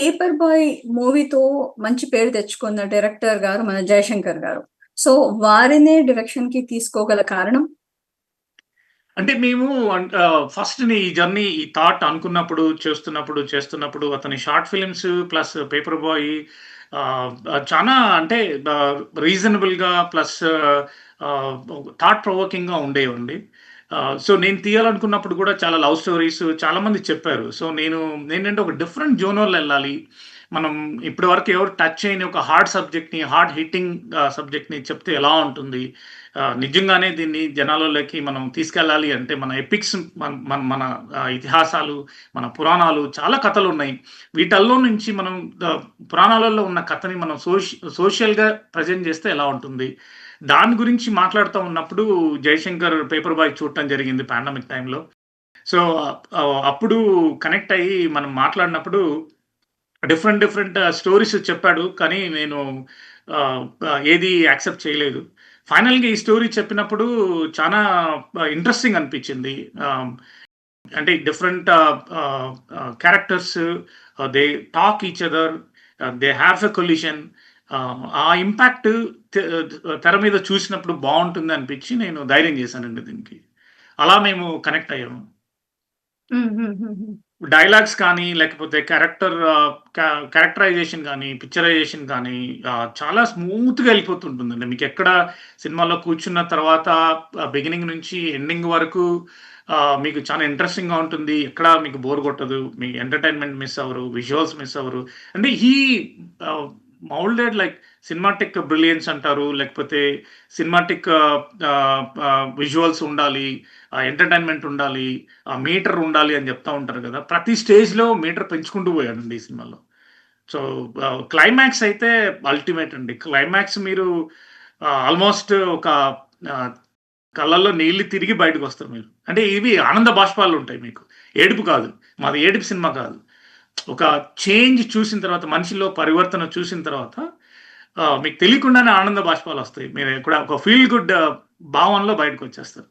'Paper boy' మూవీతో మంచి పేరు తెచ్చుకున్న డైరెక్టర్ గారు మన 'జయశంకర్' గారు. సో, వారినే డైరెక్షన్‌కి తీసుకోగల కారణం? అంటే మేము ఫస్ట్ ఈ జర్నీ, ఈ థాట్ అనుకున్నప్పుడు, చేస్తున్నప్పుడు అతని short films plus 'paper boy' ఆహ్, చానా అంటే రీజనబుల్‌గా ప్లస్ ఆహ్, థాట్ ప్రొవోకింగ్‌గా ఉండేవండి. సో, నేను తీయాలనుకున్నప్పుడు కూడా చాలా లవ్ స్టోరీస్ చాలామంది చెప్పారు. సో, నేనేంటంటే ఒక డిఫరెంట్ జోనర్‌లో ఎళ్ళాలి. మనం ఇప్పటివరకు ఎవరు టచ్ చేయని ఒక హార్డ్ సబ్జెక్ట్‌ని, హార్డ్ హిట్టింగ్ సబ్జెక్ట్‌ని చెప్తే ఎలా ఉంటుంది? నిజంగానే దీన్ని జనాలలోకి మనం తీసుకెళ్ళాలి అంటే మన ఎపిక్స్ మన మన మన ఇతిహాసాలు, మన పురాణాలు చాలా కథలున్నాయి. వీటల్లో నుంచి మనం పురాణాలలో ఉన్న కథని మనం సోషల్‌గా ప్రెజెంట్ చేస్తే ఎలా ఉంటుంది? దాని గురించి మాట్లాడుతా ఉన్నప్పుడు 'జయశంకర్' 'పేపర్ బాయ్' చూడటం జరిగింది పాండమిక్ టైమ్‌లో. సో, అప్పుడు కనెక్ట్ అయ్యి మనం మాట్లాడినప్పుడు డిఫరెంట్ స్టోరీస్ చెప్పాడు. కానీ నేను ఏది యాక్సెప్ట్ చేయలేదు. ఫైనల్‌గా ఈ స్టోరీ చెప్పినప్పుడు చానా ఇంట్రెస్టింగ్ అనిపించింది. అంటే different characters they talk each other, they have a collision. ఆ ఇంపాక్ట్ తె తెర మీద చూసినప్పుడు బావుంటుంది అనిపించి నేను ధైర్యం చేశానండి దీనికి. అలా మేము కనెక్ట్ అయ్యాము. హుహుహుహు. డైలాగ్స్ కానీ, లేకపోతే క్యారెక్టర్ క్యారెక్టరైజేషన్ గానీ, పిక్చరైజేషన్ గానీ చాలా స్మూత్‌గా ఎళ్ళిపోతుంటుందండి. మీకెక్కడ సినిమాలో కూర్చున్న తర్వాత బిగినింగ్ నుంచి ఎండింగ్ వరకు మీకు చాలా ఇంట్రెస్టింగ్‌గా ఉంటుంది. ఎక్కడ మీకు బోర్ కొట్టదు. మీ ఎంటర్‌టైన్‌మెంట్ మిస్ అవ్వరు. విజువల్స్ మిస్ అవ్వరు. అంటే ఆహ్, మౌల్డెడ్ లైక్ సినిమాటిక్ బ్రిలియన్స్ అంటారు. లేకపోతే సినిమాటిక్ విజువల్స్ ఉండాలి. ఎంటర్‌టైన్‌మెంట్ ఉండాలి. మీటర్ ఉండాలి అని చెప్తా ఉంటారు కదా! ప్రతి స్టేజ్‌లో మీటర్ పెంచుకుంటూ పోయాడండి ఈ సినిమాలో. సో, క్లైమాక్స్ అయితే అల్టిమేట్ అండి. క్లైమాక్స్ మీరు ఆల్‌మోస్ట్ ఒక ఆహ్, కళ్ళల్లో నీళ్లు తిరిగి బయటకొస్తారు మీరు. అంటే ఇవి ఆనంద బాష్పాలుంటాయి మీకు. ఏడుపు కాదు. మాది ఏడుపు సినిమా కాదు. ఒక చేంజ్ చూసిన తర్వాత, మనిషిలో పరివర్తన చూసిన తర్వాత మీకు తెలియకుండానే ఆనంద బాష్పాలొస్తాయి. మీరు కూడా ఒక ఫీల్ గుడ్ భావనలో బయటకొచ్చేస్తారు.